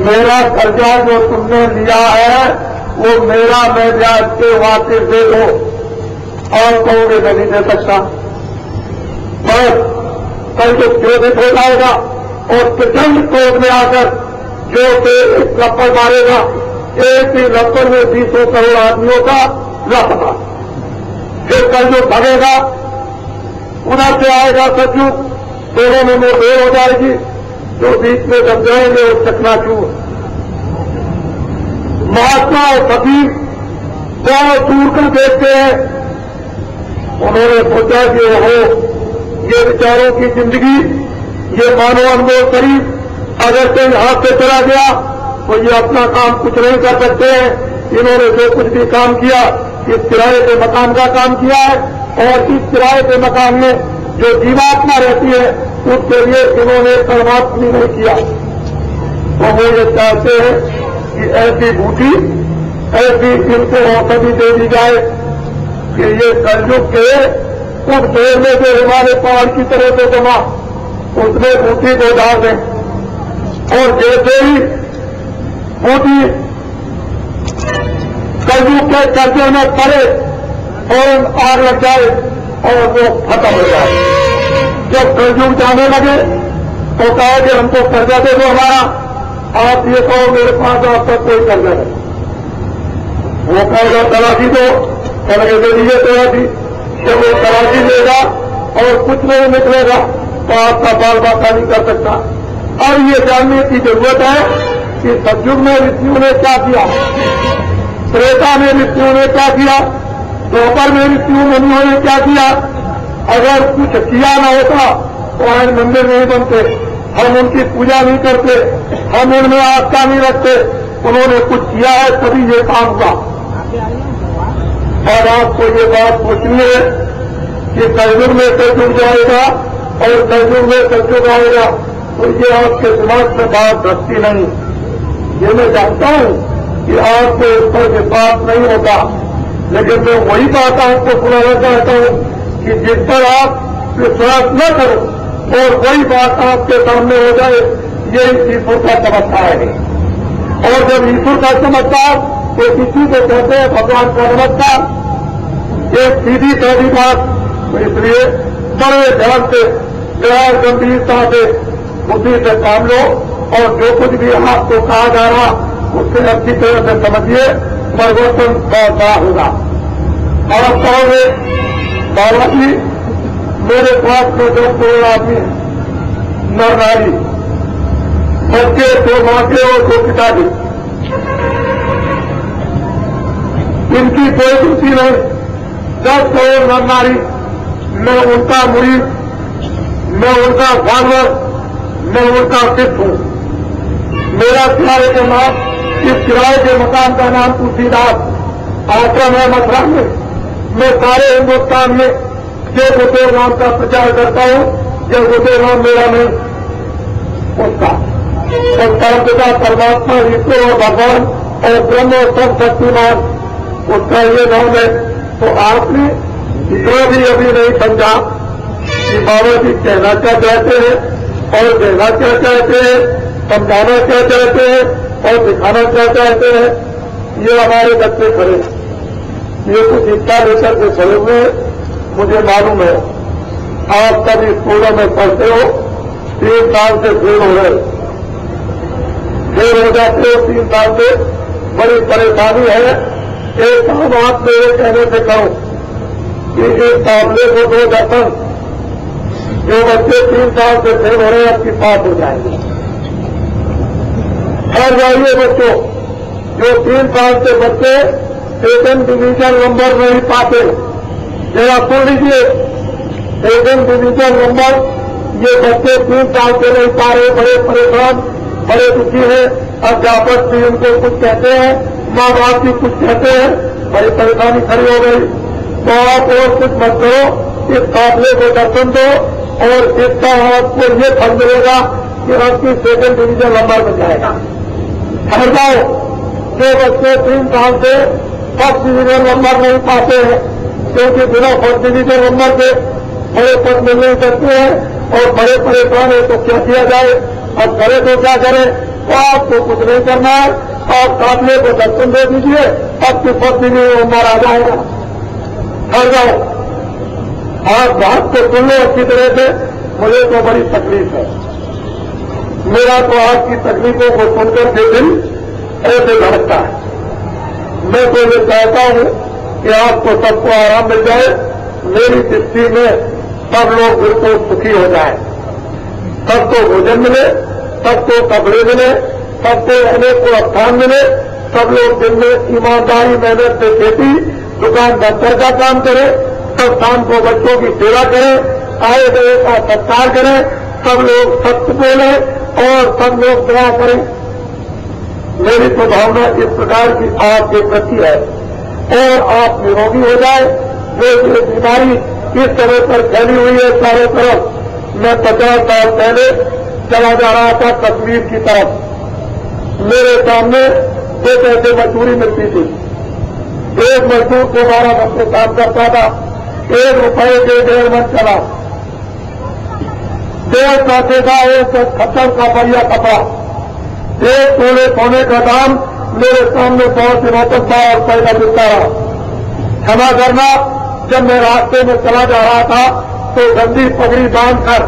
मेरा कर्जा जो तुमने लिया है वो मेरा, मैं ब्याज पे वापस दे दो। और कहोगे मैं नहीं दे सकता, बस कल तो क्रोधित हो जाएगा और प्रचंड क्रोध में आकर जो एक लप्पड़ मारेगा, एक ही लप्पड़ में 200 करोड़ आदमियों का लपड़ा। फिर कल जो भगेगा उधर से आएगा सतयुग, दोनों में मुठभेड़ हो जाएगी, जो बीच में दब जाएंगे और चकनाचूर। महात्मा और फकीर बहुत दूर कर देखते हैं। उन्होंने सोचा कि ये विचारों की जिंदगी, ये मानव अनमोल शरीर अगर कहीं हाथ से चला गया तो ये अपना काम कुछ नहीं कर सकते हैं। इन्होंने जो कुछ भी काम किया इस किराए के मकान का काम किया है, और इस किराए के मकान में जो जीवात्मा रहती है उसके लिए इन्होंने परमात्मा नहीं किया। तो वो ये चाहते हैं कि ऐसी बूटी, ऐसी इनको औषधि दे दी जाए कि ये कलयुग के उस देर में जो हमारे पहाड़ की तरह से जमा, उसमें बूटी को डाल दें। और जैसे ही बूटी कलयुग के कर्जे में पड़े और आग लग जाए और वो खत्म हो जाए। जब कलयुग जाने लगे तो कहा कि हमको कर्जा दे दो हमारा। आप ये कहो मेरे पास आपका कोई कर्जा नहीं। वो कहेगा तलाशी दो, कहेंगे दे दीजिए तलाशी। जब वो तलाशी देगा और कुछ नहीं निकलेगा तो आपका बाल बाका नहीं कर सकता। और ये जानने की जरूरत है कि सतयुग में ऋषियों ने क्या किया, त्रेता में ऋषियों ने क्या किया, द्वापर में ऋषियों मुनियों ने क्या किया। अगर कुछ किया न होता तो आज मंदिर नहीं बनते, हम उनकी पूजा नहीं करते, हम उनमें आस्था नहीं रखते। उन्होंने कुछ किया है तभी ये काम हुआ। और आपको ये बात सोचनी है कि कलयुग में कलयुग जाएगा और कलयुग में सतयुग आएगा। تو یہ آپ کے دماغ میں بات رکھتی نہیں. یہ میں جانتا ہوں کہ آپ کو اس پر وشواس نہیں ہوتا, لیکن میں وہی بات آپ کو سنانا چاہتا ہوں کہ جس پر آپ وشواس نہ کرو اور وہی بات آپ کے سامنے ہو جائے, یہ ایشور کا چمتکار ہے. اور جب ایشور کا چمتکار تو کسی کو کہتے ہیں بھگوان کا چمتکار. ایک سیدھی سادھی بات, تو اس لیے بڑے دھیان سے غیر گمبھیرتا سے بدھی سے کام لو, اور جو کچھ بھی آپ کو کہا جا رہا اس سے اچھی طرح سے سمجھیے, پریورتن بہت بڑا ہوگا. آپ کہو گے بابا جی میرے پاس میں 2 کروڑ آدمی ہیں, نر ناری, بچے 2 ماں کے اور 2 پتا کے, ان کی کوئی دوسری نہیں. 10 کروڑ نر ناری, میں ان کا مرید, میں ان کا فارور, میں ان کا سکھ ہوں. میرا کرائے کے نام, اس کرائے کے مکان کا نام تلسی داس آشرم ہے متھرا میں. میں سارے ہندوستان میں جے گردیو نام کا پرچار کرتا ہوں. جے گردیو نام میرا نہیں, اس کا. اور پرم پتا پرماتما ایشور اور بھگوان اور برہم اور سب شکتیمان, اس کا یہ نام ہے. تو آپ نے اتنا بھی ابھی نہیں سمجھا کہ بابا جی کہنا کیا چاہتے ہیں اور کہنا کیا چاہتے ہیں, سمجھانا کیا چاہتے ہیں اور دکھانا کیا چاہتے ہیں. یہ ہمارے بچے کھڑے, یہ کچھ حصہ لے کر کے کھڑے ہوئے, مجھے معلوم ہے. آپ سب اسکولوں میں پڑھتے ہو, 3 سال سے فیل ہو گئے, فیل ہو جاتے ہو 3 سال سے, بڑی پریشانی ہے. ایک کام آپ میرے کہنے سے کرو کہ اس قابلے کو 2 درجن جو بچے 3 سال سے فیل ہو رہے ہیں آپ کی پاس ہو جائیں گے. ہر جائیے بچوں, جو 3 سال سے بچے 2nd ڈویژن نمبر نہیں پاتے, ذرا سن لیجیے. 2nd ڈویژن نمبر یہ بچے 3 سال سے نہیں پا رہے, بڑے پریشان, بڑے دکھی ہیں. ادھیاپک بھی ان کو کچھ کہتے ہیں, ماں باپ بھی کچھ کہتے ہیں, بڑی پریشانی کھڑی ہو گئی. تو آپ اور کچھ مت کرو, اس قابلے کو درشن دو, اور اس کا آپ کو یہ پھل ملے گا کہ آپ کی 2nd ڈویژن نمبر میں جائے گا. ہر جاؤ جو بچے 3 سال سے 1st ڈویژن نمبر نہیں پاتے ہیں, کیونکہ بنا 1st ڈویژن نمبر کے بڑے پد مل نہیں سکتے ہیں اور بڑے پریشان ہیں, تو کیا کیا جائے؟ اب کرے تو کیا کرے؟ تو آپ کو کچھ نہیں کرنا ہے, آپ قابلے کو درشن دے دیجیے, اب کی 1st ڈویژن نمبر آ جائے گا. ہر جاؤ, آپ بات کو سن لو اچھی طرح سے. مجھے تو بڑی تکلیف ہے, میرا تو آپ کی تکلیفوں کو سن کر کے دل ایسے دھڑکتا ہے. میں تو یہ چاہتا ہوں کہ آپ کو سب کو آرام مل جائے, میری دستی میں سب لوگ بالکل سکھی ہو جائیں, سب کو بھوجن ملے, سب کو کپڑے ملے, سب کو رہنے کو استھان ملے, سب لوگ دن میں ایمانداری محنت سے کھیتی دکان دفتر کا کام کرے, سب شام کو بچوں کی سیوا کریں, آئے گئے کا ستکار کریں, سب لوگ سچ بولیں اور سب لوگ دعا کریں. میری تو بھاونا اس پرکار کی آپ کے پرتی ہے, اور آپ نروگی ہو جائے. جو یہ بیماری اس طرح پر پھیلی ہوئی ہے چاروں طرف, میں 50 سال پہلے چلا جا رہا تھا کشمیر کی طرف, میرے سامنے 2 پیسے مزدوری ملتی تھی. ایک مزدور کو 12 گھنٹے کام کرتا تھا, 1 روپئے کے 1.5 من چلا. 1.5 پیسے کا 1 70 کا بڑھیا کپڑا, 1 تولے سونے کا دام میرے سامنے 100 سے 69 روپئے کا ملتا رہا. کھما کرنا, جب میں راستے میں چلا جا رہا تھا تو گندی پگڑی باندھ کر,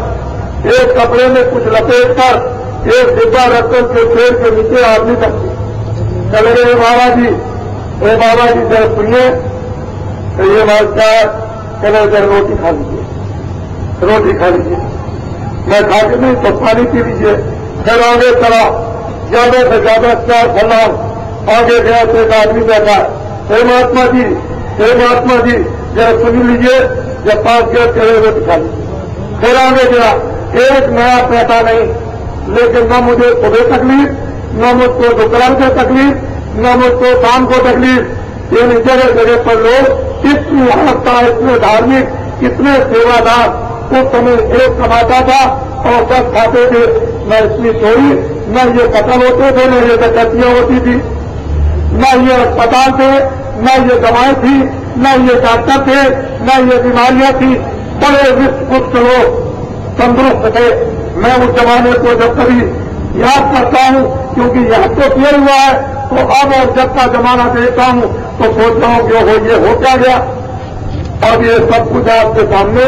ایک کپڑے میں کچھ لپیٹ کر, ایک ڈبا رکھ کر کے پیڑ کے نیچے آدمی تک چلے گئے. بابا جی, اے بابا جی ذرا سنیے, تو یہ بات کیا ہے, چلو ذرا روٹی کھا لیجیے, روٹی کھا لیجیے. میں کھا کے نہیں تو پانی پی لیجیے. پھر آگے چلا, زیادہ سے زیادہ 4 فلان آگے گیا تو ایک آدمی بیٹھا, اے مہاتما جی, اے مہاتما جی ذرا سن لیجیے. جب پاس گیا چلے روٹی کھا لیجیے. پھر آگے گیا, ایک نیا پیسہ نہیں, لیکن نہ مجھے صبح تکلیف, نہ مجھ کو دوپہر سے تکلیف, نہ مجھ کو شام کو تکلیف. یعنی جگہ جگہ پر لوگ اتنی آستھا, اتنے دھارمک, اتنے سیوا دار. اس سمے 1 کماتا تھا اور 10 کھاتے تھے. نہ اتنی چوری، نہ یہ قتل ہوتے تھے، نہ یہ ڈکیتیاں ہوتی تھی، نہ یہ اسپتال تھے، نہ یہ دوائیں تھی، نہ یہ ڈاکٹر تھے، نہ یہ بیماریاں تھی. بڑے رزق لوگ تندرست تھے. میں اس زمانے کو جب کبھی یاد کرتا ہوں، کیونکہ یاد تو کیا ہوا ہے، تو اب اور جب کا زمانہ دیکھتا ہوں تو سوچتا ہوں کہ یہ ہو کیا گیا. اب یہ سب کچھ آپ کے سامنے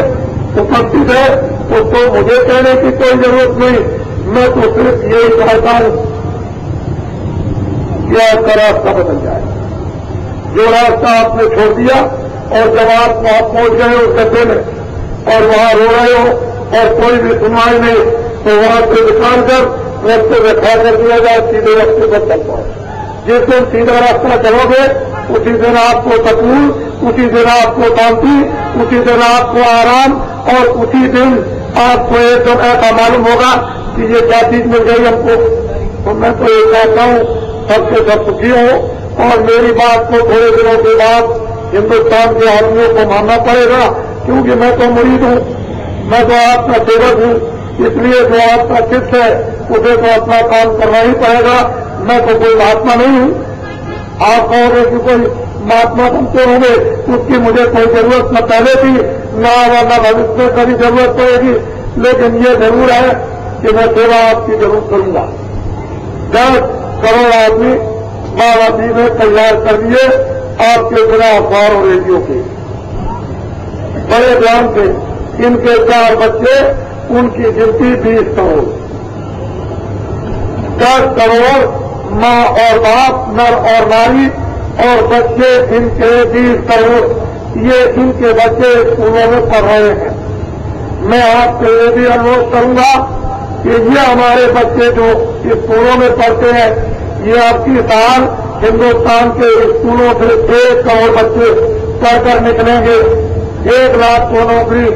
اپستھت ہے، تو مجھے کہنے کی کوئی ضرورت نہیں. میں تو صرف یہی کہتا ہوں کہ آپ کا راستہ بدل جائے. جو راستہ آپ نے چھوڑ دیا اور جب آپ پہنچ گئے اس گڈھے میں اور وہاں رو رہے ہو اور کوئی بھی سنوائی نہیں، تو وہاں سے نکال کر رستے میں کھڑا کر دیا جائے، سیدھے راستے پر چل پائے. جس دن سیدھا راستہ چلو گے اسی دن آپ کو سکون، اسی دن آپ کو شانتی، اسی دن آپ کو آرام، اور اسی دن آپ کو ایک دم ایسا معلوم ہوگا کہ یہ کیا چیز مل گئی ہم کو. تو میں تو یہ کہتا ہوں سب سے سب سکھی ہوں، اور میری بات کو تھوڑے دنوں کے بعد ہندوستان کے آدمیوں کو ماننا پڑے گا، کیونکہ میں تو مرید ہوں، میں تو آپ کا سیوک ہوں. اس لیے جو آپ کا چت ہے اسے تو اپنا کام کرنا ہی پڑے گا. میں تو کوئی مہاتما نہیں ہوں. آپ کہو گے کہ کوئی مہاتما بنتے ہوں گے، اس کی مجھے کوئی ضرورت نہ پہلے تھی نہ بھوشیہ میں کبھی ضرورت پڑے گی. لیکن یہ ضرور ہے کہ میں سیوا آپ کی ضرور کروں گا. 10 کروڑ آدمی بابا جی نے تیار کر لیے آپ کے بنا اخبار اور ریڈیو کے بڑے دھیان سے. ان کے 4 بچے، ان کی گنتی 20 کروڑ. 10 کروڑ ماں اور باپ، نر اور ناری، اور بچے ان کے 20 کروڑ. یہ ان کے بچے اسکولوں میں پڑھ رہے ہیں. میں آپ سے یہ بھی انوروھ کروں گا کہ یہ ہمارے بچے جو اسکولوں میں پڑھتے ہیں، یہ اب کی سال ہندوستان کے اسکولوں سے 1 کروڑ بچے پڑھ کر نکلیں گے. 1 لاکھ کو نوکری،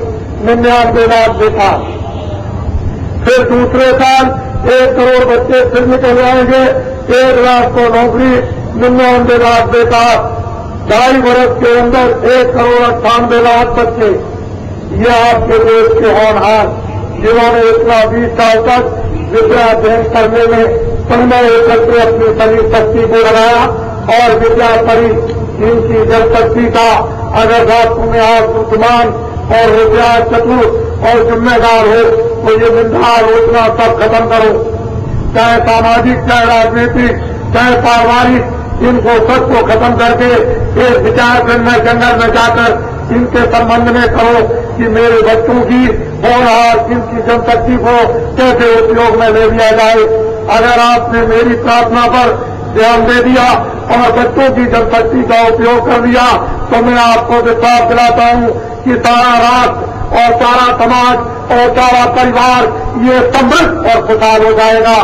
99 لاکھ بیکار. پھر دوسرے سال 1 کروڑ بچے پھر نکل جائیں گے، 1 لاکھ کو نوکری، 99 لاکھ بیکار. 2.5 برس کے اندر 1 کروڑ 98 لاکھ بچے. یہ آپ کے دیش کے ہونہار جنہوں نے اتنا 20 سال تک ودیا ادھین کرنے میں پڑھنے ایکتر اپنی ساری شکتی کو لگایا، اور ودیا پری ان کی جل شکتی کا اگر رات میں آپ مسلمان اور ودیا چتر اور ذمہ دار ہو تو یہ نندا روچنا سب ختم کرو. چاہے ساماجک، چاہے راجنیتک، چاہے پاروارک، ان کو سب کو ختم کر کے ایک وچار کرنا جنگل میں جا کر ان کے سمبند میں کرو کہ میرے بچوں کی اور ان کی جن شکتی کو کیسے اپیوگ میں لے لیا جائے. اگر آپ نے میری پرارتھنا پر دھیان دے دیا اور بچوں کی جن شکتی کا اپیوگ کر دیا تو میں آپ کو وشواس دلاتا ہوں کہ سارا راشٹر اور سارا سماج اور سارا پریوار یہ سمرتھ اور خوشحال ہو جائے گا.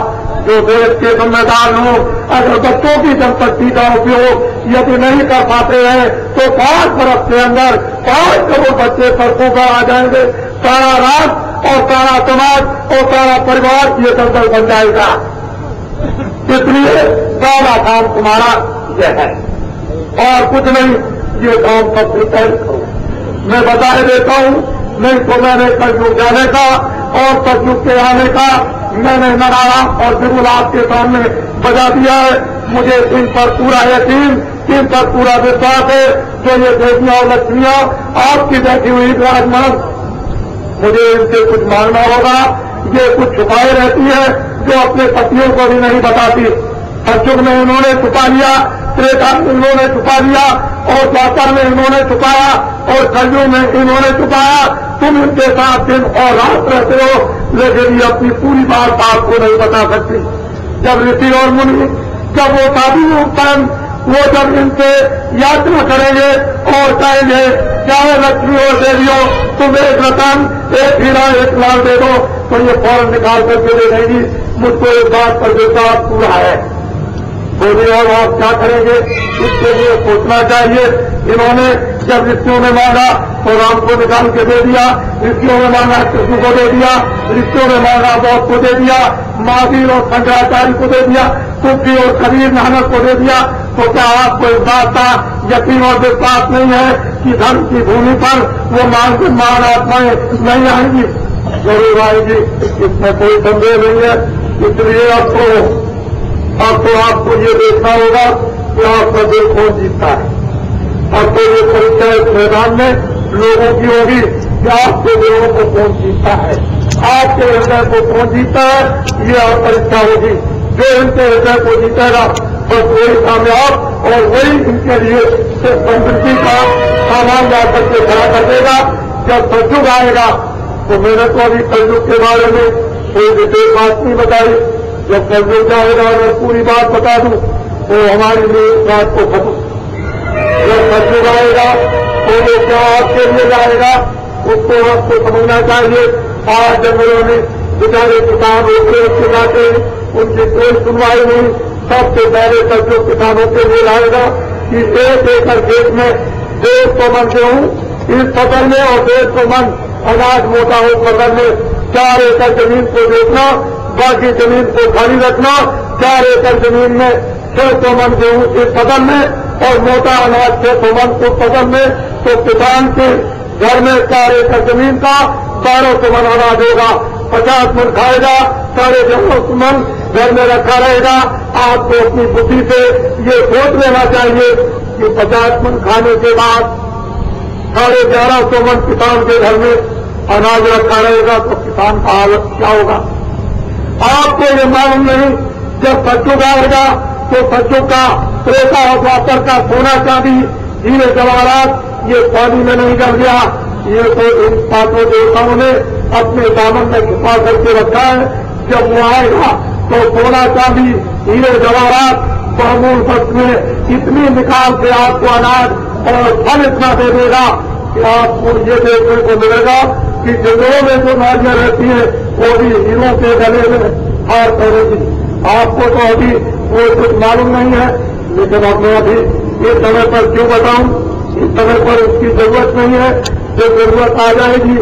جو دیش کے ذمہ دار لوگ اگر بچوں کی جن شکتی کا اپیوگ یدی نہیں کر پاتے ہیں تو 5 برس کے اندر 5 کروڑ بچے سڑکوں پر آ جائیں گے. سارا راشٹر اور سارا سماج اور سارا پریوار یہ دلدل بن جائے گا. اس لیے سارا کام تمہارا یہ ہے اور کچھ نہیں. یہ کام سب سے پہلے کرو. میں بتا دیتا ہوں، نہیں تو میں نے کلجگ جانے کا اور کلجگ کے آنے کا میں نے نعرہ اور ضرور آپ کے سامنے بجا دیا ہے. مجھے ان پر پورا یقین، ان پر پورا وشواس ہے. جو یہ دیویاں اور لکشمیاں آپ کی بیٹھی ہوئی راجمان، مجھے ان سے کچھ مانگنا ہوگا. یہ کچھ چھپائے رہتی ہے جو اپنے پتیوں کو بھی نہیں بتاتی. کلجگ میں انہوں نے چھپا لیا، تریتا میں انہوں نے چھپا لیا، اور دوپر میں انہوں نے چھپایا، اور کلجگ میں انہوں نے چھپایا. تم ان کے ساتھ دن اور رات رہتے ہو لیکن یہ اپنی پوری بات آپ کو نہیں بتا سکتی. جب رشی اور منی، جب وہ تعبیر پن وہ جب ان سے یاترا کریں گے اور کہیں گے چاہے لکشمی اور دیویوں تم ایک رتن، ایک ہیرا، ایک لال دے دو، تو یہ فوراً نکال کر کے دے دیں گی. مجھ کو ایک بات پر وشواس پورا ہے. بولے اور آپ کیا کریں گے اس کے لیے سوچنا چاہیے. انہوں نے جب رشتوں میں مانگا تو رام کو نکال کے دے دیا، رشتوں میں مانگا کرشن کو دے دیا، رشتوں میں مانگا بودھ کو دے دیا، مہاویر اور شنکراچاریہ کو دے دیا، تلسی اور کبیر نانک کو دے دیا. تو کیا آپ کو اس بات کا یقین اور وشواس نہیں ہے کہ دھرم کی بھومی پر وہ مان آتمائیں نہیں آئیں گی؟ जरूर आएगी, इसमें कोई संदेह नहीं है। इसलिए आपको ये देखना होगा कि आपका दिल कौन जीतता है। आपको ये परीक्षा इस मैदान में लोगों की होगी कि आपके दिलों को कौन जीतता है, आपके हृदय को कौन जीतता है, ये आप परीक्षा होगी। जो इनके हृदय को जीतेगा बस वही कामयाब और वही इनके लिए समृद्धि का सामान ला करके खड़ा कर देगा। जब कलयुग आएगा तो मैंने तो अभी कलयुग के बारे में कोई विशेष बात नहीं बताई। जब कलयुग आएगा मैं पूरी बात बता दूं तो हमारी बात को खत्म। जब कलयुग आएगा तो वो क्या आपके लिए जाएगा उसको आपको समझना चाहिए। आज जंगलों में बेचारे किसान होते जाते उनकी कोई सुनवाई नहीं। सबसे पहले कलयुग किसानों के लिए लाएगा कि 1 एकड़ खेत में 150 मन गेहूं इस फसल में और 150 मन अनाज मोटा हो फसल में 4 एकड़ जमीन को बेचना, बाकी जमीन को खाली रखना। 4 एकड़ जमीन में 600 मन गेहूं इस फसल में और मोटा अनाज 600 मन उस फसल में। तो किसान के घर में 4 एकड़ जमीन का 1200 मन अनाज होगा, 50 मन खाएगा, 450 मन घर में रखा रहेगा। आपको अपनी बुद्धि से ये सोच लेना चाहिए कि 50 मन खाने के बाद 1150 मन किसान के घर में अनाज रखा रहेगा तो किसान का हालत क्या होगा। आपको ये मालूम नहीं जब कलयुग आएगा तो कलयुग का त्रेता और द्वापर का सोना चांदी हीरे जवाहरात ये पानी में नहीं कर गया। ये तो इन 5 देवताओं ने अपने दामन में छुपा करके रखा है। जब वो आएगा तो सोना चांदी हीरे जवाहरात बहुमूल वक्त में इतनी निकाल के आपको अनाज और फल इतना दे देगा कि आपको ये देखने को मिलेगा कि जंगलों में जो नारियां रहती है वो भी हीरों के गले में हार करेगी। आपको तो अभी वो कुछ मालूम नहीं है, लेकिन अब मैं अभी इस समय पर क्यों बताऊं, इस समय पर उसकी जरूरत नहीं है। जब जरूरत आ जाएगी